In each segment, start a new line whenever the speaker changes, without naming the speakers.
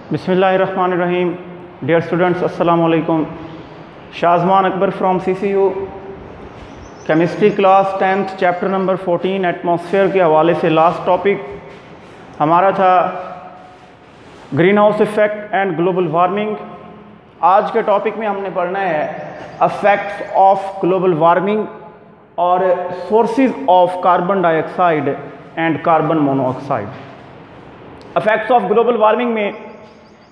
बिस्मिल्लाहिर्रहमानिर्रहीम। Dear students, अस्सलाम वालेकुम। Shazman Akbar from CCU chemistry class 10th chapter number 14 atmosphere के हवाले से लास्ट टॉपिक हमारा था greenhouse effect and global warming. आज के टॉपिक में हमने पढ़ना है अफेक्ट्स ऑफ ग्लोबल वार्मिंग और sources of carbon dioxide and carbon monoxide. Affects of global warming में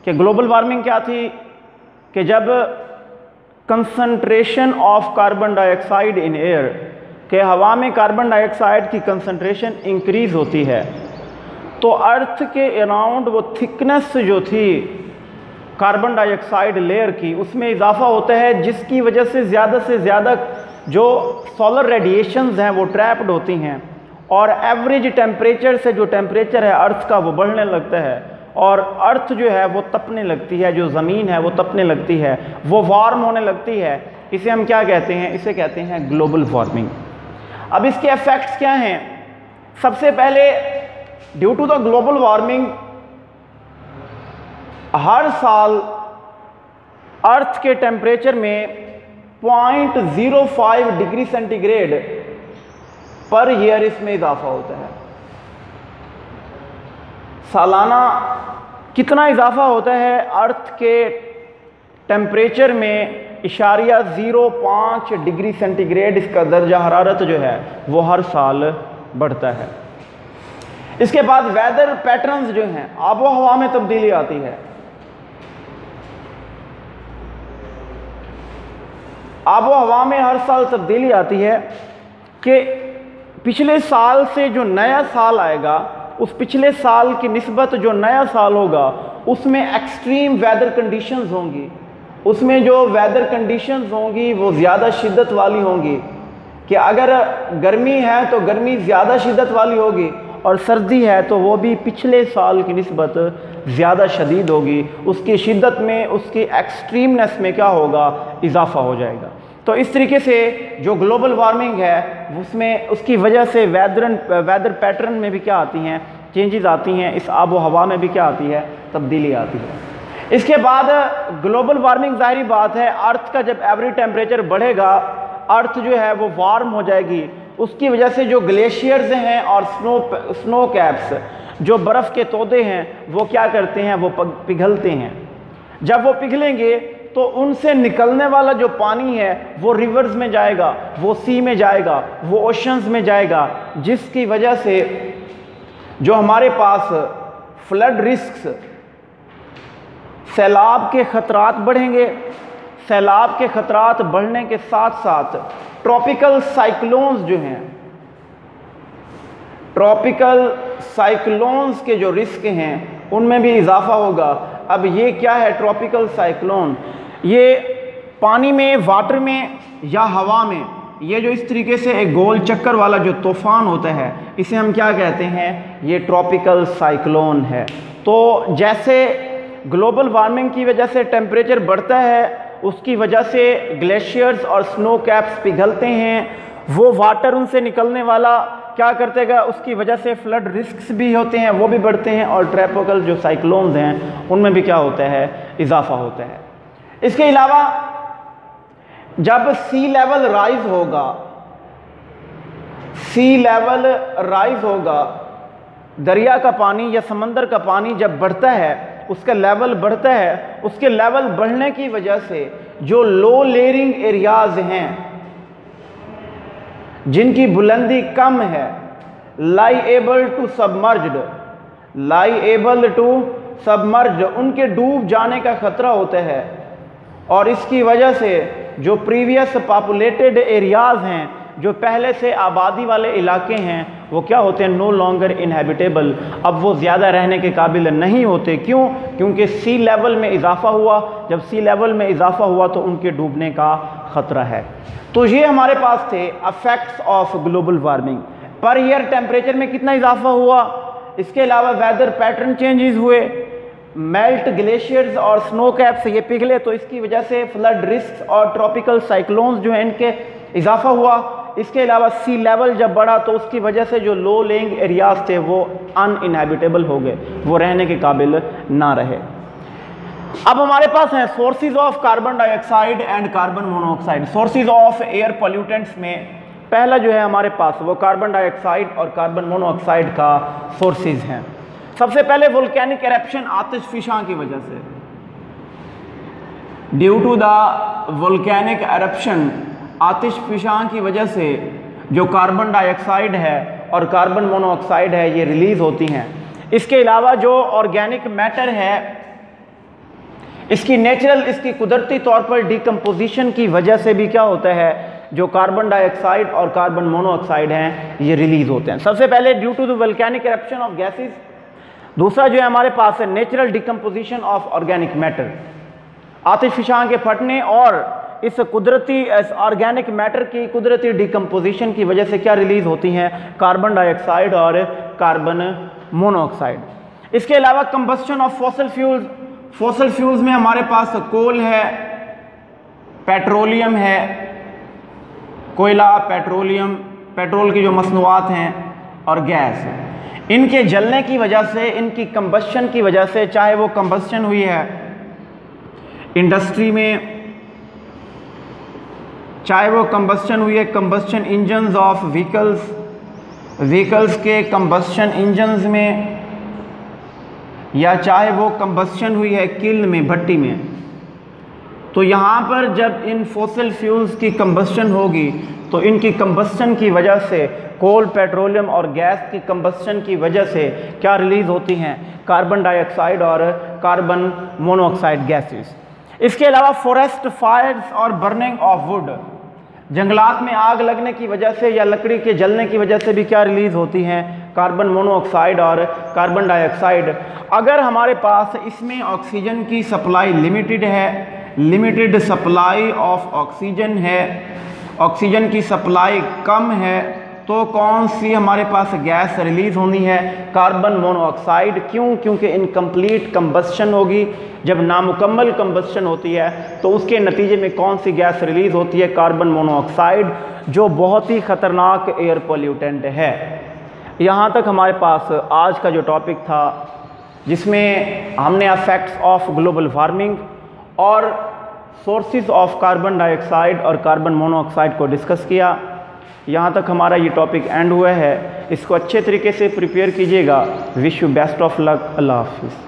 कि ग्लोबल वार्मिंग क्या थी कि जब concentration of carbon dioxide in air के हवा में कार्बन डाइऑक्साइड की कंसंट्रेशन इंक्रीज़ होती है तो अर्थ के अराउंड वो थिकनेस जो थी कार्बन डाइऑक्साइड लेयर की उसमें इजाफा होता है, जिसकी वजह से ज़्यादा जो सोलर रेडिएशंस हैं वो ट्रैप्ड होती हैं और एवरेज टेम्परेचर से जो टेम्परेचर है अर्थ का वो बढ़ने लगता है और अर्थ जो है वो तपने लगती है, जो ज़मीन है वो तपने लगती है, वो वार्म होने लगती है। इसे हम क्या कहते हैं? इसे कहते हैं ग्लोबल वार्मिंग। अब इसके इफ़ेक्ट्स क्या हैं? सबसे पहले due to the global warming हर साल अर्थ के टेम्परेचर में 0.05 डिग्री सेंटीग्रेड पर ईयर इसमें इजाफा होता है। सालाना कितना इजाफा होता है? अर्थ के टेम्परेचर में 0.05 डिग्री सेंटीग्रेड इसका दर्जा हरारत जो है वो हर साल बढ़ता है। इसके बाद वेदर पैटर्न्स जो हैं, आबो हवा में तब्दीली आती है। आबो हवा में हर साल तब्दीली आती है कि पिछले साल से जो नया साल आएगा उस पिछले साल की निस्बत जो नया साल होगा उसमें एक्सट्रीम वेदर कंडीशंस होंगी। उसमें जो वेदर कंडीशंस होंगी वो ज़्यादा शिद्दत वाली होंगी कि अगर गर्मी है तो गर्मी ज़्यादा शिद्दत वाली होगी और सर्दी है तो वो भी पिछले साल की निस्बत ज़्यादा शदीद होगी। उसकी शिद्दत में, उसकी एक्सट्रीमनेस में क्या होगा? इजाफा हो जाएगा। तो इस तरीके से जो ग्लोबल वार्मिंग है उसमें उसकी वजह से वेदर पैटर्न में भी क्या आती हैं? चेंजेस आती हैं। इस आबो हवा में भी क्या आती है? तब्दीली आती है। इसके बाद ग्लोबल वार्मिंग, जाहिर बात है, अर्थ का जब एवरेज टेम्परेचर बढ़ेगा अर्थ जो है वो वार्म हो जाएगी। उसकी वजह से जो ग्लेशियर्स हैं और स्नो कैप्स, जो बर्फ़ के तोदे हैं, वो क्या करते हैं? वो पिघलते हैं। जब वो पिघलेंगे तो उनसे निकलने वाला जो पानी है वो रिवर्स में जाएगा, वो सी में जाएगा, वो ओशंस में जाएगा, जिसकी वजह से जो हमारे पास फ्लड रिस्क्स, सैलाब के ख़तरात बढ़ेंगे। सैलाब के ख़तरात बढ़ने के साथ साथ ट्रॉपिकल साइक्लोन्स जो हैं, ट्रॉपिकल साइक्लोन्स के जो रिस्क हैं उनमें भी इजाफा होगा। अब ये क्या है ट्रॉपिकल साइक्लोन? ये पानी में, वाटर में या हवा में, ये जो इस तरीके से एक गोल चक्कर वाला जो तूफ़ान होता है इसे हम क्या कहते हैं? ये ट्रॉपिकल साइक्लोन है। तो जैसे ग्लोबल वार्मिंग की वजह से टेम्परेचर बढ़ता है, उसकी वजह से ग्लेशियर्स और स्नो कैप्स पिघलते हैं, वो वाटर उनसे निकलने वाला क्या करतेगा? उसकी वजह से फ्लड रिस्क्स भी होते हैं, वो भी बढ़ते हैं और ट्रॉपिकल जो साइक्लोन्स हैं उनमें भी क्या होता है? इजाफा होता है। इसके अलावा जब सी लेवल राइज होगा, सी लेवल राइज होगा, दरिया का पानी या समंदर का पानी जब बढ़ता है, उसका लेवल बढ़ता है, उसके लेवल बढ़ने की वजह से जो लो लेयरिंग एरियाज हैं जिनकी बुलंदी कम है, लाइएबल टू सबमर्ज्ड, उनके डूब जाने का ख़तरा होता है। और इसकी वजह से जो प्रीवियस पॉपुलेटेड एरियाज़ हैं, जो पहले से आबादी वाले इलाके हैं, वो क्या होते हैं? No longer inhabitable. अब वो ज़्यादा रहने के काबिल नहीं होते। क्यों? क्योंकि सी लेवल में इजाफा हुआ। जब सी लेवल में इजाफा हुआ तो उनके डूबने का ख़तरा है। तो ये हमारे पास थे affects of global warming. Per year temperature में कितना इजाफा हुआ? इसके अलावा वेदर पैटर्न चेंजेस हुए, मेल्ट ग्लेशियर्स और स्नो कैप्स ये पिघले तो इसकी वजह से फ्लड रिस्क और ट्रॉपिकल साइक्लोन्स जो हैं इनके इजाफा हुआ। इसके अलावा सी लेवल जब बढ़ा तो उसकी वजह से जो लो लेइंग एरियाज थे वो अनइनहेबिटेबल हो गए, वो रहने के काबिल ना रहे। अब हमारे पास हैं sources of carbon dioxide and carbon monoxide. Sources of air pollutants में पहला जो है हमारे पास वो कार्बन डाइऑक्साइड और कार्बन मोनोऑक्साइड का सोर्सेज हैं। सबसे पहले वोल्केनिक एरप्शन, आतिशफिशां की वजह से। Due to the volcanic eruption, आतिशफिशां की वजह से जो कार्बन डाइऑक्साइड है और कार्बन मोनोऑक्साइड है ये रिलीज होती हैं। इसके अलावा जो ऑर्गेनिक मैटर है इसकी नेचुरल, इसकी कुदरती तौर पर डिकम्पोजिशन की वजह से भी क्या होता है, जो कार्बन डाइऑक्साइड और कार्बन मोनोऑक्साइड हैं ये रिलीज होते हैं। सबसे पहले due to the volcanic eruption of gases. दूसरा जो है हमारे पास है natural decomposition of organic matter, आतिशफिशां के फटने और इस कुदरती ऑर्गेनिक मैटर की कुदरती डिकम्पोजिशन की वजह से क्या रिलीज होती हैं, कार्बन डाइऑक्साइड और कार्बन मोनोऑक्साइड। इसके अलावा combustion of fossil fuels. Fossil fuels में हमारे पास कोल है, पेट्रोलियम है, कोयला, पेट्रोलियम, पेट्रोल की जो मसनूआत हैं और गैस है। इनके जलने की वजह से, इनकी कंबस्शन की वजह से, चाहे वो कंबस्शन हुई है इंडस्ट्री में, चाहे वो कंबस्शन हुई है कंबस्शन इंजन्स ऑफ व्हीकल्स के कंबस्शन इंजन्स में, या चाहे वो कंबस्शन हुई है किल्न में, भट्टी में, तो यहाँ पर जब इन फॉसिल फ्यूल्स की कंबस्शन होगी तो इनकी कंबस्शन की वजह से, कोल, पेट्रोलियम और गैस की कंबस्शन की वजह से क्या रिलीज होती हैं, कार्बन डाइऑक्साइड और कार्बन मोनोऑक्साइड गैसेस। इसके अलावा फॉरेस्ट फायर्स और बर्निंग ऑफ वुड, जंगलात में आग लगने की वजह से या लकड़ी के जलने की वजह से भी क्या रिलीज होती हैं, कार्बन मोनोऑक्साइड और कार्बन डाइऑक्साइड। अगर हमारे पास इसमें ऑक्सीजन की सप्लाई लिमिटेड है, लिमिटेड सप्लाई ऑफ ऑक्सीजन है, ऑक्सीजन की सप्लाई कम है, तो कौन सी हमारे पास गैस रिलीज होनी है, कार्बन मोनोऑक्साइड। क्यों? क्योंकि इनकम्प्लीट कंबस्शन होगी। जब नामुकम्मल कंबस्शन होती है तो उसके नतीजे में कौन सी गैस रिलीज होती है, कार्बन मोनोऑक्साइड, जो बहुत ही ख़तरनाक एयर पोल्यूटेंट है। यहाँ तक हमारे पास आज का जो टॉपिक था जिसमें हमने इफेक्ट्स ऑफ ग्लोबल वार्मिंग और सोर्सेज ऑफ कार्बन डाइऑक्साइड और कार्बन मोनोऑक्साइड को डिस्कस किया। यहाँ तक हमारा ये टॉपिक एंड हुआ है। इसको अच्छे तरीके से प्रिपेयर कीजिएगा। Wish you best of luck. अल्लाह हाफिज़।